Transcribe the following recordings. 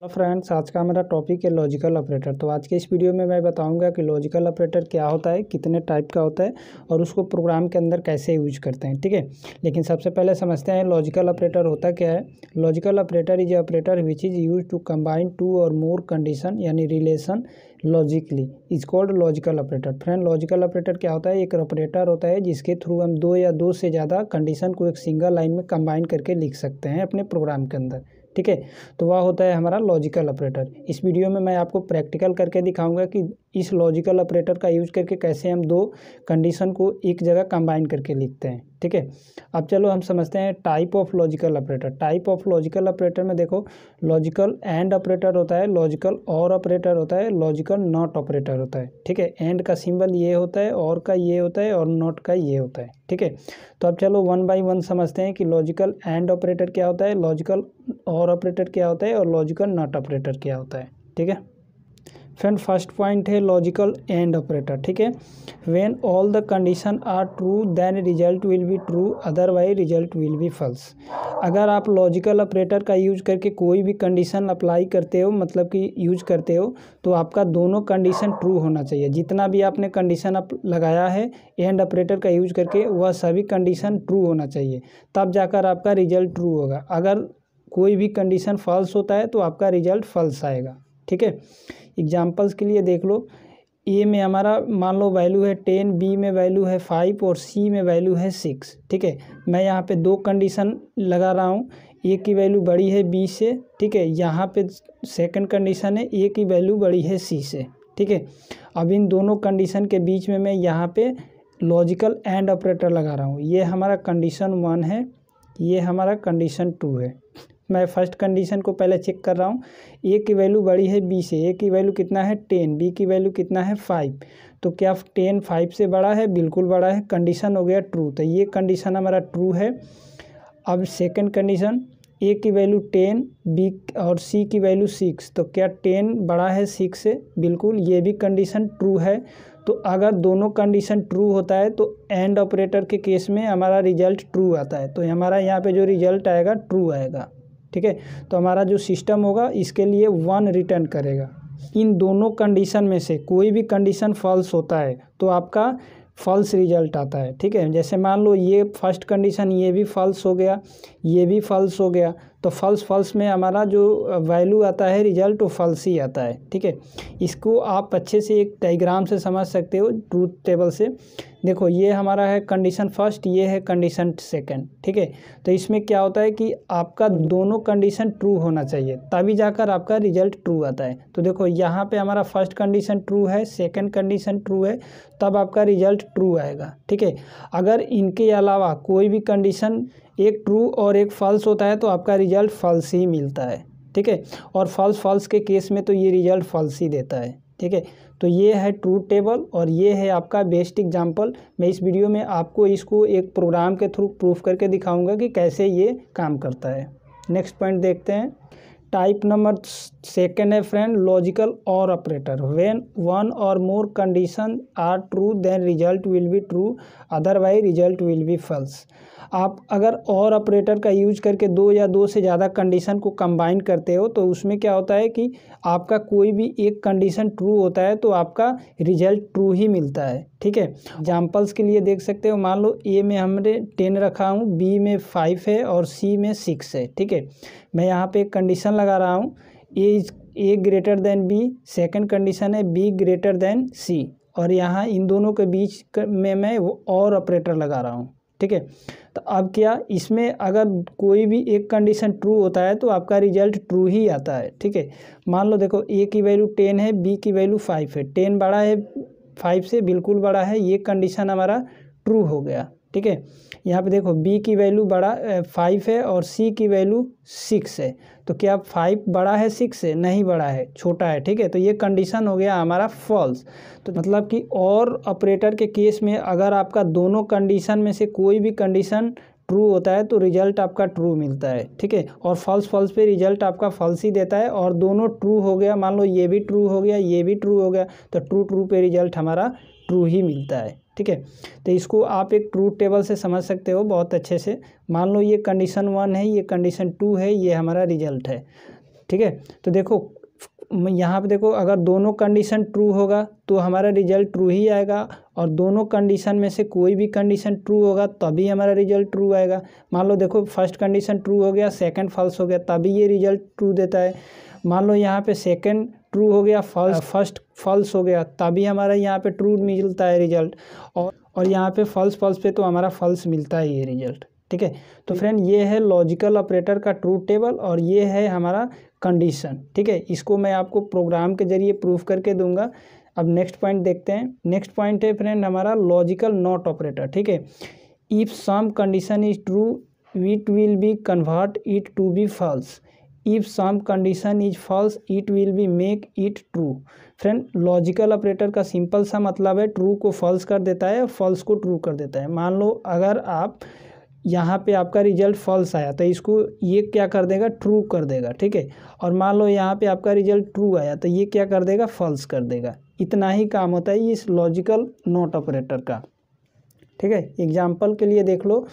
Friends, आज का मेरा टॉपिक है लॉजिकल ऑपरेटर। तो आज के इस वीडियो में मैं बताऊंगा कि लॉजिकल ऑपरेटर क्या होता है, कितने टाइप का होता है और उसको प्रोग्राम के अंदर कैसे यूज करते हैं। ठीक है, लेकिन सबसे पहले समझते हैं लॉजिकल ऑपरेटर होता क्या है। Logical operator is operator which is use to combine two और मोर कंडीशन यानी relation logically is called logical operator. Friend, logical operator क्या होता है? एक ऑपरेटर होता है जिसके थ्रू हम दो या दो से ज़्यादा कंडीशन को एक सिंगल लाइन में कंबाइन करके लिख सकते हैं अपने प्रोग्राम के अंदर। ठीक है, तो वह होता है हमारा लॉजिकल ऑपरेटर। इस वीडियो में मैं आपको प्रैक्टिकल करके दिखाऊंगा कि इस लॉजिकल ऑपरेटर का यूज करके कैसे हम दो कंडीशन को एक जगह कंबाइन करके लिखते हैं। ठीक है, अब चलो हम समझते हैं type of logical operator. Type of logical operator में देखो, लॉजिकल एंड ऑपरेटर होता है, लॉजिकल और ऑपरेटर होता है, लॉजिकल नॉट ऑपरेटर होता है। ठीक है, एंड का सिंबल ये होता है, और का ये होता है और नॉट का ये होता है। ठीक है, तो अब चलो वन बाय वन समझते हैं कि लॉजिकल एंड ऑपरेटर क्या होता है, लॉजिकल और ऑपरेटर क्या होता है और लॉजिकल नॉट ऑपरेटर क्या होता है। ठीक है फ्रेंड, फर्स्ट पॉइंट है लॉजिकल एंड ऑपरेटर। ठीक है, when all the condition are true then result will be true, otherwise result will be false. अगर आप लॉजिकल ऑपरेटर का यूज करके कोई भी कंडीशन अप्लाई करते हो, मतलब कि यूज करते हो, तो आपका दोनों कंडीशन ट्रू होना चाहिए। जितना भी आपने कंडीशन लगाया है एंड ऑपरेटर का यूज करके, वह सभी कंडीशन ट्रू होना चाहिए, तब जाकर आपका रिजल्ट ट्रू होगा। अगर कोई भी कंडीशन फॉल्स होता है तो आपका रिजल्ट फॉल्स आएगा। ठीक है, एग्जाम्पल्स के लिए देख लो, ए में हमारा मान लो वैल्यू है 10, बी में वैल्यू है 5 और सी में वैल्यू है 6। ठीक है, मैं यहाँ पे दो कंडीशन लगा रहा हूँ, ए की वैल्यू बड़ी है बी से। ठीक है, यहाँ पे सेकंड कंडीशन है ए की वैल्यू बड़ी है सी से। ठीक है, अब इन दोनों कंडीशन के बीच में मैं यहाँ पे लॉजिकल एंड ऑपरेटर लगा रहा हूँ। ये हमारा कंडीशन 1 है, ये हमारा कंडीशन 2 है। मैं फर्स्ट कंडीशन को पहले चेक कर रहा हूँ, ए की वैल्यू बड़ी है बी से, ए की वैल्यू कितना है 10, बी की वैल्यू कितना है 5। तो क्या 10 5 से बड़ा है? बिल्कुल बड़ा है, कंडीशन हो गया ट्रू। तो ये कंडीशन हमारा ट्रू है। अब सेकंड कंडीशन, ए की वैल्यू 10, बी और सी की वैल्यू 6, तो क्या 10 बड़ा है 6 से? बिल्कुल, ये भी कंडीशन ट्रू है। तो अगर दोनों कंडीशन ट्रू होता है तो एंड ऑपरेटर के केस में हमारा रिजल्ट ट्रू आता है, तो हमारा यहाँ पे जो रिजल्ट आएगा ट्रू आएगा। ठीक है, तो हमारा जो सिस्टम होगा इसके लिए 1 रिटर्न करेगा। इन दोनों कंडीशन में से कोई भी कंडीशन फॉल्स होता है तो आपका फॉल्स रिजल्ट आता है। ठीक है, जैसे मान लो ये फर्स्ट कंडीशन ये भी फॉल्स हो गया, ये भी फॉल्स हो गया, तो फॉल्स में हमारा जो वैल्यू आता है रिजल्ट वो फॉल्स ही आता है। ठीक है, इसको आप अच्छे से एक डायग्राम से समझ सकते हो, ट्रूथ टेबल से। देखो, ये हमारा है कंडीशन फर्स्ट, ये है कंडीशन सेकंड। ठीक है, तो इसमें क्या होता है कि आपका दोनों कंडीशन ट्रू होना चाहिए, तभी जाकर आपका रिजल्ट ट्रू आता है। तो देखो, यहाँ पे हमारा फर्स्ट कंडीशन ट्रू है, सेकंड कंडीशन ट्रू है, तब आपका रिजल्ट ट्रू आएगा। ठीक है, अगर इनके अलावा कोई भी कंडीशन एक ट्रू और एक फॉल्स होता है तो आपका रिजल्ट फॉल्स ही मिलता है। ठीक है, और फॉल्स के केस में तो ये रिजल्ट फॉल्स ही देता है। ठीक है, तो ये है ट्रूथ टेबल और ये है आपका बेस्ट एग्जांपल। मैं इस वीडियो में आपको इसको एक प्रोग्राम के थ्रू प्रूफ करके दिखाऊंगा कि कैसे ये काम करता है। नेक्स्ट पॉइंट देखते हैं, टाइप नंबर सेकेंड है friend logical or operator. When one or more condition are true then result will be true, otherwise result will be false. आप अगर और ऑपरेटर का यूज करके दो या दो से ज़्यादा कंडीशन को कंबाइन करते हो तो उसमें क्या होता है कि आपका कोई भी एक कंडीशन ट्रू होता है तो आपका रिजल्ट ट्रू ही मिलता है। ठीक है, एग्जाम्पल्स के लिए देख सकते हो, मान लो ए में हमने 10 रखा हूँ, बी में 5 है और सी में 6 है। ठीक है, मैं यहाँ पे एक कंडीशन लगा रहा हूँ, A greater than B, second condition है बी ग्रेटर देन सी, और यहाँ इन दोनों के बीच में मैं वो और ऑपरेटर लगा रहा हूँ। ठीक है, तो अब क्या इसमें अगर कोई भी एक कंडीशन ट्रू होता है तो आपका रिजल्ट ट्रू ही आता है। ठीक है, मान लो देखो, ए की वैल्यू 10 है, बी की वैल्यू 5 है, 10 बड़ा है 5 से, बिल्कुल बड़ा है, ये कंडीशन हमारा ट्रू हो गया। ठीक है, यहाँ पे देखो बी की वैल्यू बड़ा 5 है और सी की वैल्यू 6 है, तो क्या 5 बड़ा है 6 से? नहीं बड़ा है, छोटा है। ठीक है, तो ये कंडीशन हो गया हमारा फॉल्स। तो मतलब कि और ऑपरेटर के केस में अगर आपका दोनों कंडीशन में से कोई भी कंडीशन ट्रू होता है तो रिजल्ट आपका ट्रू मिलता है। ठीक है, और फॉल्स पे रिजल्ट आपका फॉल्स ही देता है, और दोनों ट्रू हो गया, मान लो ये भी ट्रू हो गया, ये भी ट्रू हो गया, तो ट्रू पे रिजल्ट हमारा ट्रू ही मिलता है। ठीक है, तो इसको आप एक ट्रूथ टेबल से समझ सकते हो बहुत अच्छे से। मान लो ये कंडीशन 1 है, ये कंडीशन 2 है, ये हमारा रिजल्ट है। ठीक है। तो देखो यहाँ पे देखो, अगर दोनों कंडीशन ट्रू होगा तो हमारा रिजल्ट ट्रू ही आएगा, और दोनों कंडीशन में से कोई भी कंडीशन ट्रू होगा तभी हमारा रिजल्ट ट्रू आएगा। मान लो देखो फर्स्ट कंडीशन ट्रू हो गया, सेकंड फॉल्स हो गया, तभी ये रिजल्ट ट्रू देता है। मान लो यहाँ पे सेकंड ट्रू हो गया, फर्स्ट फॉल्स हो गया, तभी हमारा यहाँ पे ट्रू मिलता है रिजल्ट, और यहाँ पे फॉल्स फॉल्स पे तो हमारा फॉल्स मिलता है ये रिजल्ट, ठीक है। तो फ्रेंड ये है लॉजिकल ऑपरेटर का ट्रू टेबल, और ये है हमारा कंडीशन, ठीक है। इसको मैं आपको प्रोग्राम के जरिए प्रूफ करके दूंगा। अब नेक्स्ट पॉइंट देखते हैं। नेक्स्ट पॉइंट है फ्रेंड हमारा लॉजिकल नॉट ऑपरेटर, ठीक है। If some condition is true it will be convert it to be false, if some condition is false it will be make it true. Friend logical operator का simple सा मतलब है true को false कर देता है, फॉल्स को true कर देता है। मान लो अगर आप यहाँ पे आपका रिजल्ट फॉल्स आया तो इसको ये क्या कर देगा, ट्रू कर देगा, ठीक है। और मान लो यहाँ पे आपका रिजल्ट ट्रू आया तो ये क्या कर देगा, फॉल्स कर देगा। इतना ही काम होता है इस लॉजिकल नॉट ऑपरेटर का, ठीक है। एग्जाम्पल के लिए देख लो,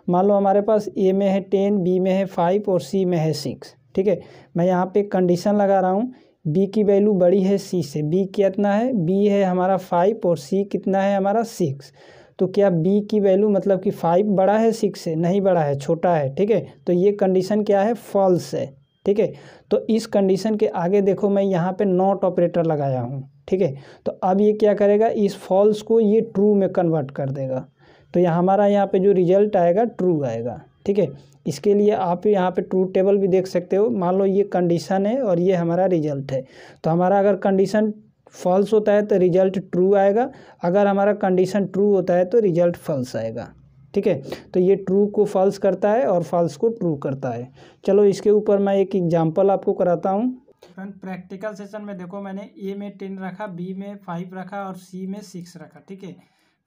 मान लो हमारे पास ए में है 10, बी में है 5 और सी में है 6, ठीक है। मैं यहाँ पे कंडीशन लगा रहा हूँ, बी की वैल्यू बड़ी है सी से। बी कितना है, बी है हमारा 5 और सी कितना है हमारा 6। तो क्या बी की वैल्यू मतलब कि 5 बड़ा है 6 से, नहीं बड़ा है, छोटा है, ठीक है। तो ये कंडीशन क्या है, फॉल्स है, ठीक है। तो इस कंडीशन के आगे देखो मैं यहाँ पे नॉट ऑपरेटर लगाया हूँ, ठीक है। तो अब ये क्या करेगा, इस फॉल्स को ये ट्रू में कन्वर्ट कर देगा, तो यहाँ हमारा यहाँ पे जो रिजल्ट आएगा ट्रू आएगा, ठीक है। इसके लिए आप यहाँ पे ट्रू टेबल भी देख सकते हो। मान लो ये कंडीशन है और ये हमारा रिजल्ट है, तो हमारा अगर कंडीशन फॉल्स होता है तो रिजल्ट ट्रू आएगा, अगर हमारा कंडीशन ट्रू होता है तो रिजल्ट फॉल्स आएगा, ठीक है। तो ये ट्रू को फॉल्स करता है और फॉल्स को ट्रू करता है। चलो इसके ऊपर मैं एक एग्जांपल आपको कराता हूँ। फ्रेंड प्रैक्टिकल सेशन में देखो मैंने ए में 10 रखा, बी में 5 रखा और सी में 6 रखा, ठीक है।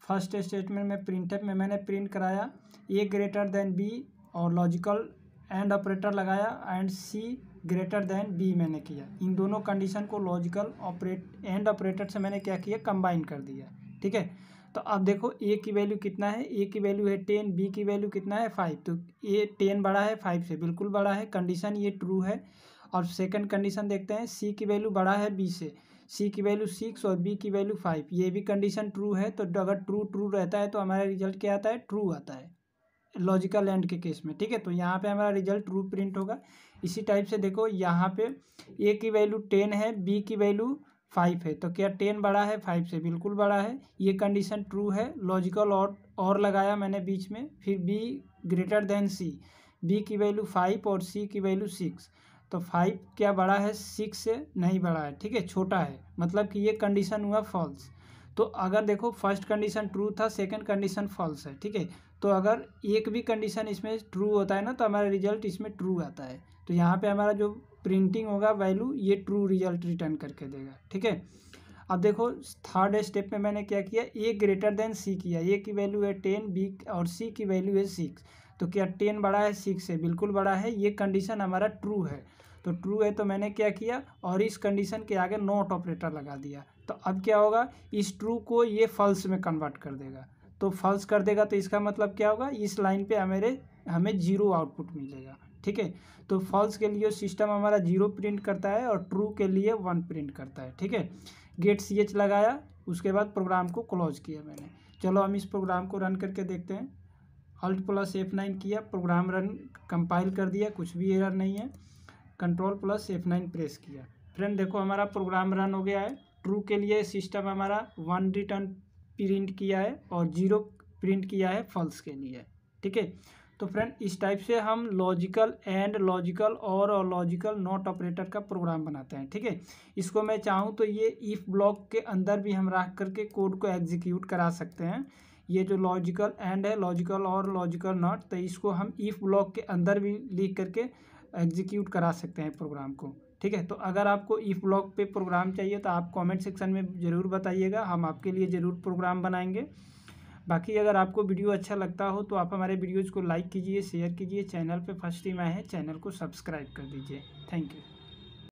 फर्स्ट स्टेटमेंट में प्रिंटफ में मैंने प्रिंट कराया ए ग्रेटर देन बी और लॉजिकल एंड ऑपरेटर लगाया, and C greater than B मैंने किया। इन दोनों कंडीशन को लॉजिकल एंड ऑपरेटर से मैंने क्या किया, कंबाइन कर दिया, ठीक है। तो अब देखो ए की वैल्यू कितना है, ए की वैल्यू है 10, बी की वैल्यू कितना है 5। तो ए 10 बड़ा है 5 से, बिल्कुल बड़ा है, कंडीशन ये ट्रू है। और सेकंड कंडीशन देखते हैं, सी की वैल्यू बड़ा है बी से, सी की वैल्यू 6 और बी की वैल्यू 5, ये भी कंडीशन ट्रू है। तो अगर ट्रू रहता है तो हमारा रिजल्ट क्या आता है, ट्रू आता है लॉजिकल एंड के केस में, ठीक है। तो यहाँ पे हमारा रिजल्ट ट्रू प्रिंट होगा। इसी टाइप से देखो यहाँ पे ए की वैल्यू 10 है, बी की वैल्यू 5 है, तो क्या 10 बड़ा है 5 से, बिल्कुल बड़ा है, ये कंडीशन ट्रू है। लॉजिकल और लगाया मैंने बीच में, फिर B greater than C, B की वैल्यू 5 और सी की वैल्यू 6। तो 5 क्या बड़ा है 6 से, नहीं बड़ा है, ठीक है, छोटा है, मतलब कि ये कंडीशन हुआ फॉल्स। तो अगर देखो फर्स्ट कंडीशन ट्रू था, सेकंड कंडीशन फॉल्स है, ठीक है। तो अगर एक भी कंडीशन इसमें ट्रू होता है ना तो हमारा रिजल्ट इसमें ट्रू आता है। तो यहाँ पे हमारा जो प्रिंटिंग होगा वैल्यू ये ट्रू रिजल्ट रिटर्न करके देगा, ठीक है। अब देखो थर्ड स्टेप में मैंने क्या किया, ए ग्रेटर देन सी किया। ए की वैल्यू है 10, बी और सी की वैल्यू है 6। तो क्या 10 बड़ा है 6 से, बिल्कुल बड़ा है, ये कंडीशन हमारा ट्रू है। तो ट्रू है तो मैंने क्या किया, और इस कंडीशन के आगे नॉट ऑपरेटर लगा दिया। तो अब क्या होगा, इस ट्रू को ये फॉल्स में कन्वर्ट कर देगा। तो फॉल्स कर देगा तो इसका मतलब क्या होगा, इस लाइन पे हमें 0 आउटपुट मिलेगा, ठीक है। तो फॉल्स के लिए सिस्टम हमारा 0 प्रिंट करता है और ट्रू के लिए 1 प्रिंट करता है, ठीक है। गेट ch लगाया, उसके बाद प्रोग्राम को क्लोज किया मैंने। चलो हम इस प्रोग्राम को रन करके देखते हैं। Alt+F9 किया, प्रोग्राम रन कंपाइल कर दिया, कुछ भी एरर नहीं है। Ctrl+F9 प्रेस किया। फ्रेंड देखो हमारा प्रोग्राम रन हो गया है। ट्रू के लिए सिस्टम हमारा 1 रिटर्न प्रिंट किया है और 0 प्रिंट किया है फॉल्स के लिए, ठीक है। तो फ्रेंड इस टाइप से हम लॉजिकल एंड, लॉजिकल और लॉजिकल नॉट ऑपरेटर का प्रोग्राम बनाते हैं, ठीक है। इसको मैं चाहूँ तो ये इफ ब्लॉक के अंदर भी हम रख करके कोड को एग्जीक्यूट करा सकते हैं। ये जो लॉजिकल एंड है, लॉजिकल और लॉजिकल नॉट, तो इसको हम इफ ब्लॉक के अंदर भी लिख करके एग्जीक्यूट करा सकते हैं प्रोग्राम को, ठीक है। तो अगर आपको इफ ब्लॉक पे प्रोग्राम चाहिए तो आप कमेंट सेक्शन में ज़रूर बताइएगा, हम आपके लिए ज़रूर प्रोग्राम बनाएंगे। बाकी अगर आपको वीडियो अच्छा लगता हो तो आप हमारे वीडियोज़ को लाइक कीजिए, शेयर कीजिए। चैनल पे फर्स्ट टाइम आए हैं, चैनल को सब्सक्राइब कर दीजिए। Thank you.